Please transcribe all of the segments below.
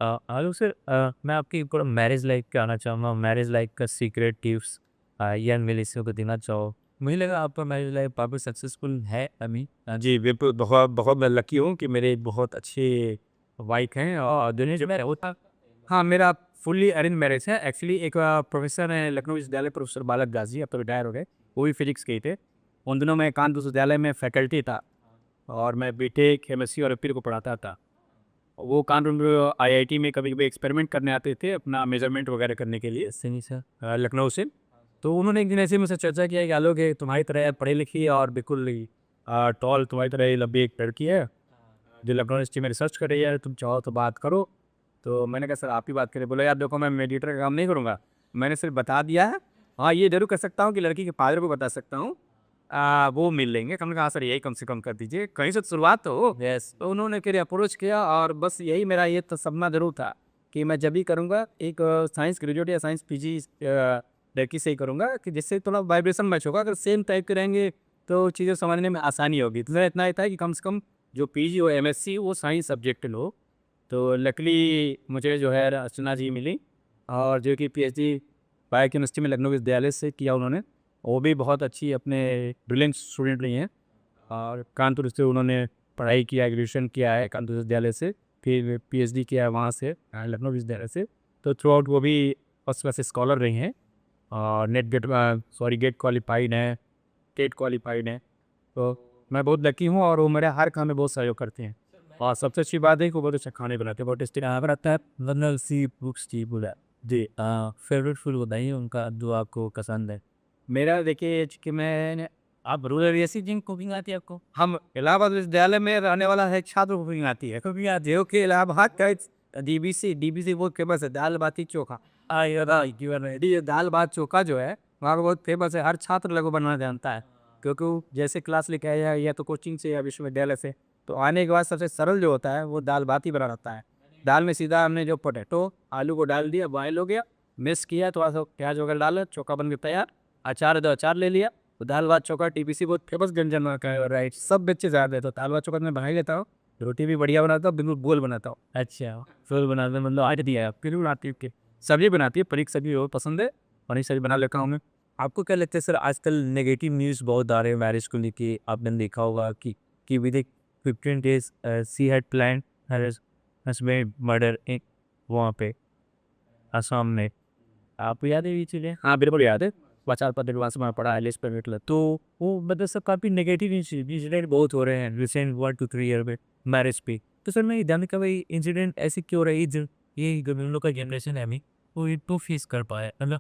Hello sir, मैं आपकी थोड़ा मैरिज लाइफ पे आना चाहूँगा। मैरिज लाइफ का सीक्रेट टिप्स यंग लिसनर को देना चाहो। मुझे लगा आपका मैरिज लाइफ काफ़ी सक्सेसफुल है अभी। जी, बिल्कुल, बहुत बहुत मैं लकी हूँ कि मेरे बहुत अच्छे वाइफ़ हैं और दुनिया जो मैं होता हाँ, मेरा फुल्ली अरेंज मैरिज है। एक्चुअली एक प्रोफ़ेसर हैं लखनऊ विश्वविद्यालय, प्रोफ़ेसर बालक दास जी, अब तो रिटायर हो गए। वो भी फ़िज़िक्स के ही थे। उन दिनों मैं कानपुर विश्वविद्यालय में फैकल्टी था और मैं बीटेक, एमएससी और एमफ़िल को पढ़ाता था। वो कानपुर आईआईटी में कभी-कभी एक्सपेरिमेंट करने आते थे अपना मेज़रमेंट वगैरह करने के लिए सही सर। लखनऊ से। तो उन्होंने एक दिन ऐसे ही मुझसे चर्चा किया कि आलोक, ये तुम्हारी तरह पढ़ी-लिखी और बिल्कुल ही टॉल तुम्हारी तरह ही लंबी एक लड़की है जो लखनऊ यूनिवर्सिटी में रिसर्च कर रही है, तुम चाहो तो बात करो। तो मैंने कहा सर आप ही बात करें। बोला यार देखो, मैं मेडिएटर का काम नहीं करूँगा, मैंने सिर्फ बता दिया है। हाँ, ये ज़रूर कर सकता हूँ कि लड़की के फादर को बता सकता हूँ, वो मिल लेंगे। हमने कहा हाँ सर, यही कम से कम कर दीजिए, कहीं से तो शुरुआत तो हो। यस। तो उन्होंने फिर अप्रोच किया और बस यही मेरा ये तसम्मा ज़रूर था कि मैं जब भी करूँगा एक साइंस ग्रेजुएट या साइंस पीजी लड़की से ही करूँगा कि जिससे थोड़ा वाइब्रेशन मैच होगा। अगर सेम टाइप के रहेंगे तो चीज़ें समझने में आसानी होगी। तो मेरा इतना ही था कि कम से कम जो पीजी हो, एमएससी वो साइंस सब्जेक्ट लो। तो लकीली मुझे जो है अर्चना जी मिली और जो कि पीएचडी बायोकेमिस्ट्री में लखनऊ विश्वविद्यालय से किया उन्होंने। वो भी बहुत अच्छी अपने ब्रिलियंट स्टूडेंट रही हैं और कानपुर से उन्होंने पढ़ाई किया, ग्रेजुएशन किया है कानपुर विश्वविद्यालय से, फिर पीएचडी किया है वहाँ से लखनऊ विश्वविद्यालय से। तो थ्रू आउट वो भी फर्स्ट क्लास स्कॉलर रही हैं और गेट क्वालिफाइड हैं, टेट क्वालिफाइड हैं। तो मैं बहुत लकी हूँ और वो मेरे हर काम में बहुत सहयोग करते हैं। और सबसे अच्छी बात है कि वो बहुत अच्छा खाने बनाते हैं, बहुत टेस्टी खाना बनाता है। मतलब सी बुक्स जी बोला। जी। फेवरेट फूड बताइए उनका जो आपको पसंद है। मेरा देखिए कि मैं आप रूरल ऐसी जिन कुकिंग आती है आपको? हम इलाहाबाद विश्वविद्यालय में रहने वाला है छात्र को कुकिंग आती है। कुकिंग आती है। जो कि इलाहाबाद का डीबीसी बहुत फेमस है, दाल बाटी चोखा। ये राइट। ये दाल भात चोखा जो है वहाँ का बहुत फेमस है, हर छात्र लगभग बनाना जानता है। क्योंकि वो जैसे क्लास लेके आया या तो कोचिंग से या विश्वविद्यालय से, तो आने के बाद सबसे सरल जो होता है वो दाल भात ही बना रहता है। दाल में सीधा हमने जो पोटैटो आलू को डाल दिया, बॉयल हो गया, मिक्स किया, थोड़ा सा प्याज वगैरह डाला, चोखा बन के तैयार। अचार है तो अचार ले लिया। तो दाल भात चोखा टीपीसी बहुत फेमस व्यंजन वहाँ का है। राइट, सब बच्चे ज़्यादा है तो दाल भात चोखा तो मैं बना ही लेता हूँ। रोटी भी बढ़िया बनाता हूँ, बिल्कुल गोल बनाता हूँ। अच्छा, फूल बनाते मतलब आइट दिया है आप। बिल्कुल आती है। सब्जी बनाती है, पनीर की सब्जी वो पसंद है, पनीर सब्जी बना लेता हूँ मैं। आपको क्या लगता है सर, आजकल नेगेटिव न्यूज़ बहुत आ रहे हैं मैरिज को लेके। आपने देखा होगा कि with in 15 days she had planned her husband murder in वहाँ पे असम में। आपको याद है ये चीज़ें? हाँ, बिल्कुल याद है। समाचार-पत्र वहाँ से मैं पढ़ा है, लिस्ट पे निकला। तो वो मतलब सब काफ़ी नेगेटिव इंसिडेंट बहुत हो रहे हैं रिसेंट 1 टू 3 ईयर में मैरिज पे। तो सर मैं ये जानना का भाई इंसिडेंट ऐसे क्यों हो रहा है? जो ये जो हम लोग का जनरेशन है अभी, वो ये तो फेस कर पाया मतलब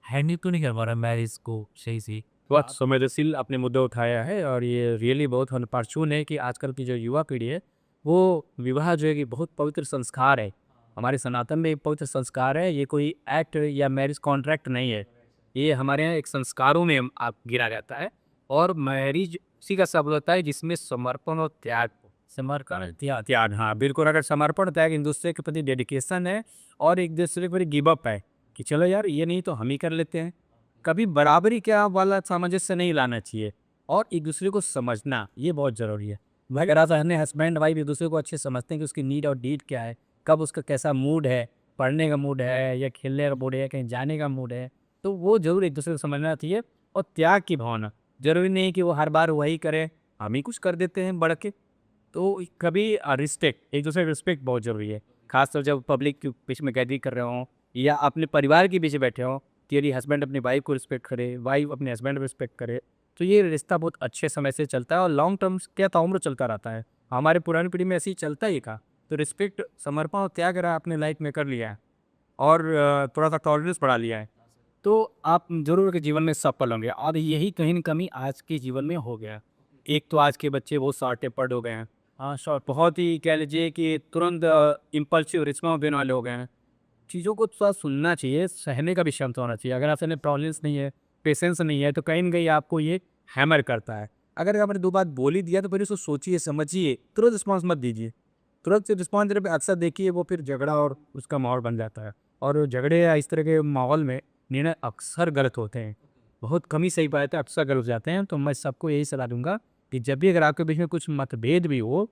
हैंडल तो नहीं कर पा रहा मैरिज को सही से। तो बहुत आप संवेदनशील आपने मुद्दा उठाया है और ये रियली बहुत अनफॉर्चून है कि आजकल की जो युवा पीढ़ी है, वो विवाह जो है कि बहुत पवित्र संस्कार है। हमारे सनातन में एक पवित्र संस्कार है, ये कोई एक्ट या मैरिज कॉन्ट्रैक्ट नहीं है। ये हमारे यहाँ एक संस्कारों में आप गिना जाता है और मैरिज उसी का शब्द होता है जिसमें समर्पण और त्याग हो। समर्पण त्याग। त्याग, हाँ, बिल्कुल। अगर समर्पण, त्याग, एक दूसरे के प्रति डेडिकेशन है और एक दूसरे के प्रति गिव अप है कि चलो यार ये नहीं तो हम ही कर लेते हैं। कभी बराबरी क्या वाला सामंजस्य नहीं लाना चाहिए और एक दूसरे को समझना ये बहुत ज़रूरी है। भाई अगर आप हस्बैंड वाइफ एक दूसरे को अच्छे से समझते हैं कि उसकी नीड और डीड क्या है, कब उसका कैसा मूड है, पढ़ने का मूड है या खेलने का मूड है, कहीं जाने का मूड है, तो वो ज़रूर एक दूसरे को समझना चाहिए। और त्याग की भावना, ज़रूरी नहीं कि वो हर बार वही करे, हम ही कुछ कर देते हैं बढ़ के। तो कभी रिस्पेक्ट, एक दूसरे का रिस्पेक्ट बहुत ज़रूरी है। खासतौर जब पब्लिक के बीच में गैदरिंग कर रहे हों या अपने परिवार के बीच बैठे हों, कि यदि हस्बैंड अपनी वाइफ को रिस्पेक्ट करे, वाइफ अपने हस्बैंड को रिस्पेक्ट करे, तो ये रिश्ता बहुत अच्छे समय से चलता है और लॉन्ग टर्म क्या ताउम्र चलता रहता है। हमारे पुरानी पीढ़ी में ऐसे ही चलता ही था। तो रिस्पेक्ट, समर्पण और त्याग अगर आपने लाइफ में कर लिया है और थोड़ा सा टॉलरेंस बढ़ा लिया है, तो आप ज़रूर के जीवन में सफल होंगे। और यही कहीं न कमी आज के जीवन में हो गया। एक तो आज के बच्चे बहुत शॉर्ट टेम्पर्ड हो गए हैं। हाँ, शॉर्ट बहुत ही कह लीजिए कि तुरंत इम्पल्सिव रिस्पॉन्स देने वाले हो गए हैं। चीज़ों को थोड़ा सुनना चाहिए, सहने का भी क्षमता होना चाहिए। अगर आपके अंदर टॉलरेंस नहीं है, पेशेंस नहीं है, तो कहीं न कहीं आपको ये हैमर करता है। अगर आपने 2 बात बोल ही दिया तो फिर उसको सोचिए, समझिए, तुरंत रिस्पॉन्स मत दीजिए। तुरंत से रिस्पॉन्स देने पे अक्सर देखिए वो फिर झगड़ा और उसका माहौल बन जाता है। और झगड़े या इस तरह के माहौल में निर्णय अक्सर गलत होते हैं। बहुत कम ही सही पाते हैं, अक्सर गलत हो जाते हैं। तो मैं सबको यही सलाह दूँगा कि जब भी अगर आपके बीच में कुछ मतभेद भी हो,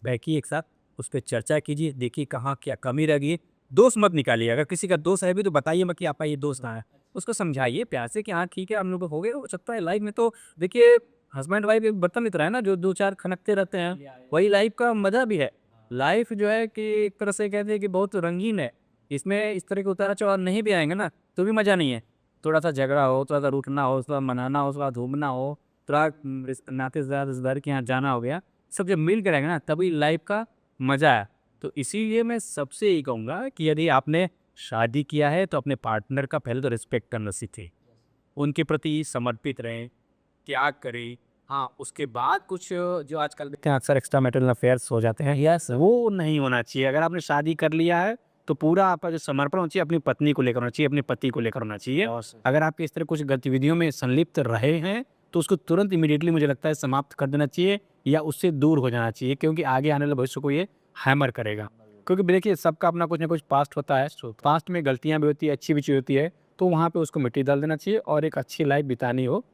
बैठिए एक साथ, उस पर चर्चा कीजिए, देखिए कहाँ क्या कमी रह गई है। दोष मत निकालिए, अगर किसी का दोष है भी तो बताइए मत कि आपका ये दोष कहाँ है। उसको समझाइए प्यार से कि हाँ ठीक है, हम लोग हो गए, हो सकता है लाइफ में तो देखिए हस्बैंड वाइफ एक बर्तन की तरह है ना, जो 2-4 खनकते रहते हैं, वही लाइफ का मज़ा भी है। लाइफ जो है कि एक तरह से कहते हैं कि बहुत रंगीन है, इसमें इस तरह के उतार-चढ़ाव नहीं भी आएँगे ना, तो भी मज़ा नहीं है। थोड़ा-सा झगड़ा हो, थोड़ा-सा रूठना हो, थोड़ा मनाना हो, थोड़ा घूमना हो, थोड़ा नातेदार रिश्तेदार के यहाँ जाना हो गया, सब जब मिल के रहेंगे ना तभी लाइफ का मज़ा है। तो इसीलिए मैं सबसे यही कहूँगा कि यदि आपने शादी किया है तो अपने पार्टनर का पहले तो रिस्पेक्ट करना सीखें। उनके प्रति समर्पित रहें, त्याग करें। हाँ, उसके बाद कुछ जो आजकल देखते हैं अक्सर एक्स्ट्रा मैरिटल अफेयर्स हो जाते हैं, यस वो नहीं होना चाहिए। अगर आपने शादी कर लिया है तो पूरा आपका जो समर्पण होना चाहिए अपनी पत्नी को लेकर होना चाहिए, अपने पति को लेकर होना चाहिए। अगर आपके इस तरह कुछ गतिविधियों में संलिप्त रहे हैं तो उसको तुरंत इमीडिएटली मुझे लगता है समाप्त कर देना चाहिए या उससे दूर हो जाना चाहिए, क्योंकि आगे आने वाले भविष्य को ये हैमर करेगा। क्योंकि देखिए सबका अपना कुछ ना कुछ पास्ट होता है, पास्ट में गलतियाँ भी होती है, अच्छी भी चीज़ होती है, तो वहाँ पे उसको मिट्टी डाल देना चाहिए और एक अच्छी लाइफ बितानी हो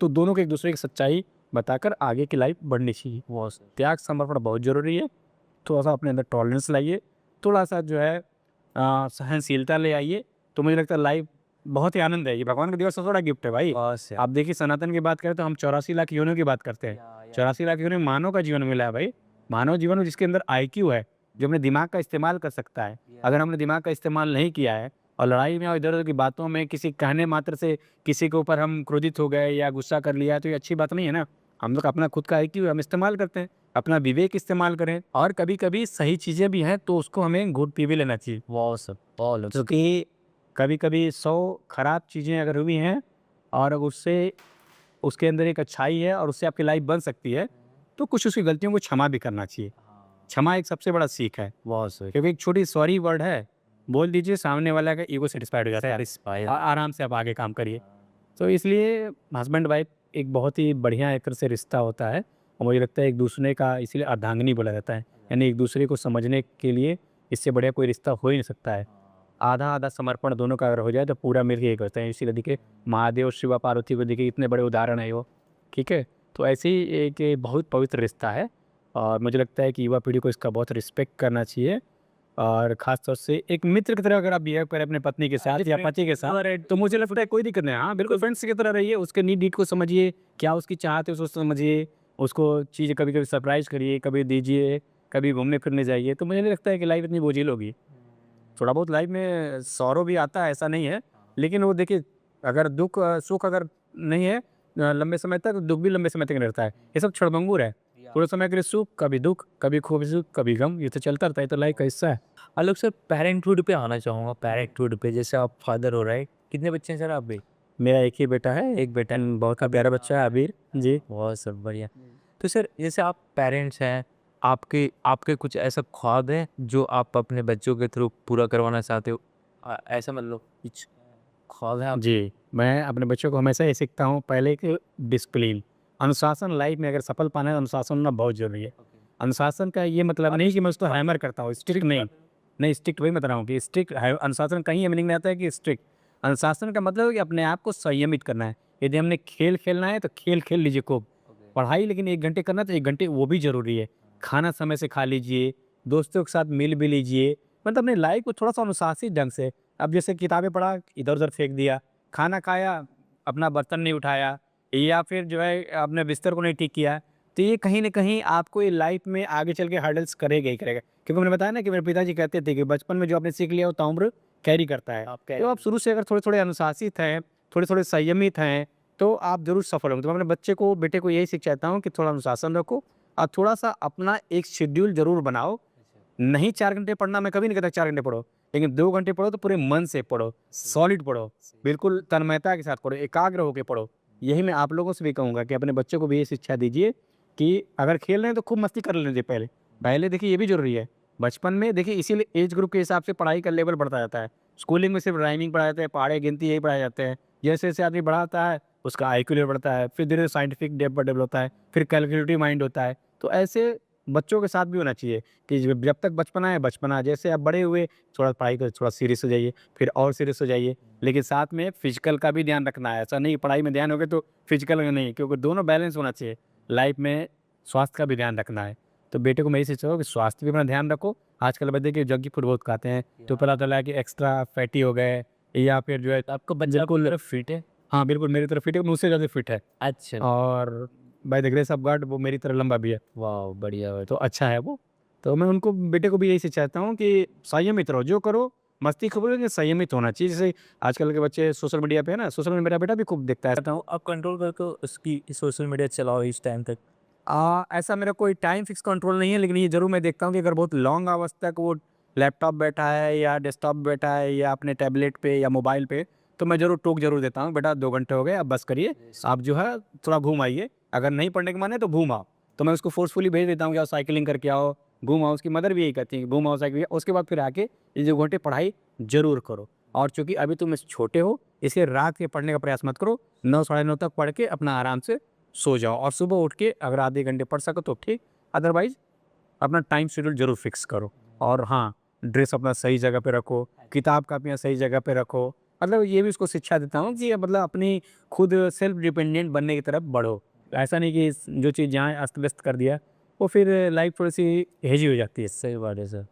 तो दोनों को एक दूसरे की सच्चाई बताकर आगे की लाइफ बढ़नी चाहिए। वो त्याग समर्पण बहुत ज़रूरी है। थोड़ा सा अपने अंदर टॉलरेंस लाइए, थोड़ा सा जो है सहनशीलता ले आइए, तो मुझे लगता है लाइफ बहुत ही आनंद है। ये भगवान का दिया हुआ सबसे बड़ा गिफ्ट है भाई। आप देखिए सनातन की बात करें तो हम 84 लाख योनियों की बात करते हैं। 84 लाख योनि में मानव का जीवन मिला है भाई। मानव जीवन में जिसके अंदर IQ है, जो अपने दिमाग का इस्तेमाल कर सकता है। अगर हमने दिमाग का इस्तेमाल नहीं किया है और लड़ाई में और इधर-उधर की बातों में किसी कहने मात्र से किसी के ऊपर हम क्रोधित हो गए या गुस्सा कर लिया, तो ये अच्छी बात नहीं है ना। हम लोग अपना खुद का IQ हम इस्तेमाल करते हैं, अपना विवेक इस्तेमाल करें और कभी-कभी सही चीज़ें भी हैं तो उसको हमें घूट पी भी लेना चाहिए। क्योंकि कभी-कभी 100 खराब चीज़ें अगर हुई हैं और अगर उससे उसके अंदर एक अच्छाई है और उससे आपकी लाइफ बन सकती है, तो कुछ उसकी गलतियों को क्षमा भी करना चाहिए। क्षमा एक सबसे बड़ा सीख है। क्योंकि एक छोटी सॉरी वर्ड है, बोल दीजिए सामने वाला का ईगो सैटिस्फाइड हो जाता है। आराम से आप आगे काम करिए। तो इसलिए हस्बैंड वाइफ एक बहुत ही बढ़िया एक तरह से रिश्ता होता है और मुझे लगता है एक दूसरे का इसीलिए अर्धांगिनी बोला जाता है। यानी एक दूसरे को समझने के लिए इससे बढ़िया कोई रिश्ता हो ही नहीं सकता है। आधा-आधा समर्पण दोनों का अगर हो जाए तो पूरा मिलके एक होता है। इसीलिए देखिए महादेव, शिवा, पार्वती को देखिए इतने बड़े उदाहरण है वो, ठीक है? तो ऐसे ही एक ये बहुत पवित्र रिश्ता है और मुझे लगता है कि युवा पीढ़ी को इसका बहुत रिस्पेक्ट करना चाहिए और ख़ास तौर से एक मित्र की तरह अगर आप बिहेव करें अपने पत्नी के साथ या पति के साथ, तो मुझे लगता है कोई दिक्कत नहीं है। हाँ, बिल्कुल फ्रेंड्स की तरह रहिए, उसके नीड को समझिए, क्या उसकी चाहत है उसको समझिए, उसको चीज़ें कभी-कभी सरप्राइज़ करिए, कभी दीजिए, कभी घूमने-फिरने जाइए, तो मुझे नहीं लगता है कि लाइफ़ इतनी बोझिल होगी। थोड़ा बहुत लाइफ में सौरो भी आता है, ऐसा नहीं है। लेकिन वो देखिए अगर सुख अगर नहीं है लंबे समय तक, दुःख भी लंबे समय तक नहीं रहता है। ये सब क्षणभंगुर है। थोड़े समय के लिए सुख, कभी दुःख, कभी खूब सुख, कभी गम, ये तो चलता रहता है, ये तो लाइफ का हिस्सा है। आलोक सर, पेरेंटहुड पे आना चाहूँगा। पेरेंटहुड पे जैसे आप फादर हो रहे हैं, कितने बच्चे हैं सर आप भी? मेरा एक ही बेटा है, एक बेटा है। बहुत का प्यारा बच्चा है अबीर। जी। बहुत सर बढ़िया। तो सर जैसे आप पेरेंट्स हैं, आपके आपके कुछ ऐसा ख्वाब है जो आप अपने बच्चों के थ्रू पूरा करवाना चाहते हो? ऐसा मतलब कुछ ख्वाब है आप? जी, मैं अपने बच्चों को हमेशा ये सीखता हूँ पहले कि डिसिप्लिन, अनुशासन लाइफ में अगर सफल पाना है तो अनुशासन होना बहुत ज़रूरी है। अनुशासन का ये मतलब नहीं कि मैं उसको हैमर करता हूँ, स्ट्रिक्ट नहीं। नहीं, स्ट्रिक्ट वही बता रहा हूँ कि स्ट्रिक्ट है अनुशासन का ही मीनिंग में आता है कि स्ट्रिक्ट। अनुशासन का मतलब है कि अपने आप को संयमित करना है। यदि हमने खेल खेलना है तो खेल खेल लीजिए खूब। पढ़ाई लेकिन 1 घंटे करना है तो 1 घंटे वो भी ज़रूरी है। खाना समय से खा लीजिए, दोस्तों के साथ मिल भी लीजिए, मतलब अपनी लाइफ को थोड़ा-सा अनुशासित ढंग से। अब जैसे किताबें पढ़ा, इधर-उधर फेंक दिया, खाना खाया, अपना बर्तन नहीं उठाया या फिर जो है अपने बिस्तर को नहीं ठीक किया, तो ये कहीं न कहीं आपको ये लाइफ में आगे चल के हर्डल्स करेगा ही करेगा। क्योंकि मैंने बताया ना कि मेरे पिताजी कहते थे कि बचपन में जो आपने सीख लिया वो ताउम्र कैरी करता है। तो आप शुरू से अगर थोड़े-थोड़े अनुशासित हैं, थोड़े-थोड़े संयमित हैं, तो आप ज़रूर सफल होंगे। तो मैं अपने बच्चे को बेटे को यही सीख चाहता हूँ कि थोड़ा अनुशासन रखो और थोड़ा-सा अपना एक शेड्यूल ज़रूर बनाओ। नहीं 4 घंटे पढ़ना, मैं कभी नहीं कहता 4 घंटे पढ़ो, लेकिन 2 घंटे पढ़ो तो पूरे मन से पढ़ो, सॉलिड पढ़ो, बिल्कुल तन्मयता के साथ पढ़ो, एकाग्र होके पढ़ो। यही मैं आप लोगों से भी कहूँगा कि अपने बच्चों को भी ये शिक्षा दीजिए कि अगर खेल रहे हैं तो खूब मस्ती कर लेने दीजिए पहले। पहले देखिए ये भी ज़रूरी है। बचपन में देखिए इसीलिए एज ग्रुप के हिसाब से पढ़ाई का लेवल बढ़ता जाता है। स्कूलिंग में सिर्फ राइमिंग पढ़ाया जाता है, पहाड़े गिनती यही पढ़ाए जाते हैं। जैसे-जैसे आदमी बड़ा होता है, उसका आईक्यू लेवल बढ़ता है, फिर धीरे-धीरे साइंटिफिक डेवलप होता है, फिर कैलकुलेटिव माइंड होता है। तो ऐसे बच्चों के साथ भी होना चाहिए कि जब तक बचपना है बचपना, जैसे आप बड़े हुए थोड़ा पढ़ाई को थोड़ा सीरियस हो जाइए, फिर और सीरियस हो जाइए, लेकिन साथ में फिजिकल का भी ध्यान रखना है। ऐसा नहीं पढ़ाई में ध्यान हो गया तो फिजिकल में नहीं, क्योंकि दोनों बैलेंस होना चाहिए। लाइफ में स्वास्थ्य का भी ध्यान रखना है। तो बेटे को मैं यही सोचा कि स्वास्थ्य भी अपना ध्यान रखो। आजकल बच्चे के जंक फूड बहुत खाते हैं, तो पता चला कि एक्स्ट्रा फैटी हो गए या फिर जो है आपका बच्चा बिल्कुल पूरा फिट है? हाँ, बिल्कुल मेरी तरह फिट है, मुझसे ज़्यादा फिट है अच्छा। और by the grace of God वो मेरी तरह लंबा भी है, वाह! बढ़िया। तो अच्छा है वो। तो मैं उनको बेटे को भी यही सिखाता हूँ कि संयमित रहो, जो करो मस्ती खूब लेकिन संयमित होना चाहिए। जैसे आजकल के बच्चे सोशल मीडिया पे है ना, सोशल मीडिया मेरा बेटा भी खूब देखता है। कहता हूँ आप कंट्रोल करके उसकी सोशल मीडिया चलाओ इस टाइम तक। ऐसा मेरा कोई टाइम फिक्स कंट्रोल नहीं है, लेकिन ये ज़रूर मैं देखता हूँ कि अगर बहुत लॉन्ग आवर्स तक वो लैपटॉप बैठा है या डेस्कटॉप बैठा है या अपने टैबलेट पे या मोबाइल पे, तो मैं ज़रूर टोक ज़रूर देता हूँ, बेटा 2 घंटे हो गए, अब बस करिए, आप जो है थोड़ा घूम आइए, अगर नहीं पढ़ने का मन है तो घूम आओ। तो मैं उसको फोर्सफुली भेज देता हूँ कि आओ साइकिलिंग करके आओ, घूम आओ। उसकी मदर भी यही कहती है, घूम आओ साइकिल, उसके बाद फिर आके ये 2 घंटे पढ़ाई ज़रूर करो। और चूँकि अभी तुम छोटे हो, इसलिए रात के पढ़ने का प्रयास मत करो, 9 साढ़े 9 तक पढ़ के अपना आराम से सो जाओ और सुबह उठ के अगर आधे घंटे पढ़ सको तो ठीक, अदरवाइज़ अपना टाइम शेड्यूल ज़रूर फिक्स करो। और हाँ, ड्रेस अपना सही जगह पे रखो, किताब कापियाँ सही जगह पे रखो। मतलब ये भी उसको शिक्षा देता हूँ कि मतलब अपनी खुद सेल्फ डिपेंडेंट बनने की तरफ बढ़ो। ऐसा नहीं कि जो चीज़ जहाँ अस्त व्यस्त कर दिया, वो फिर लाइफ थोड़ी-सी हेज़ी हो जाती है। सही बात है सर।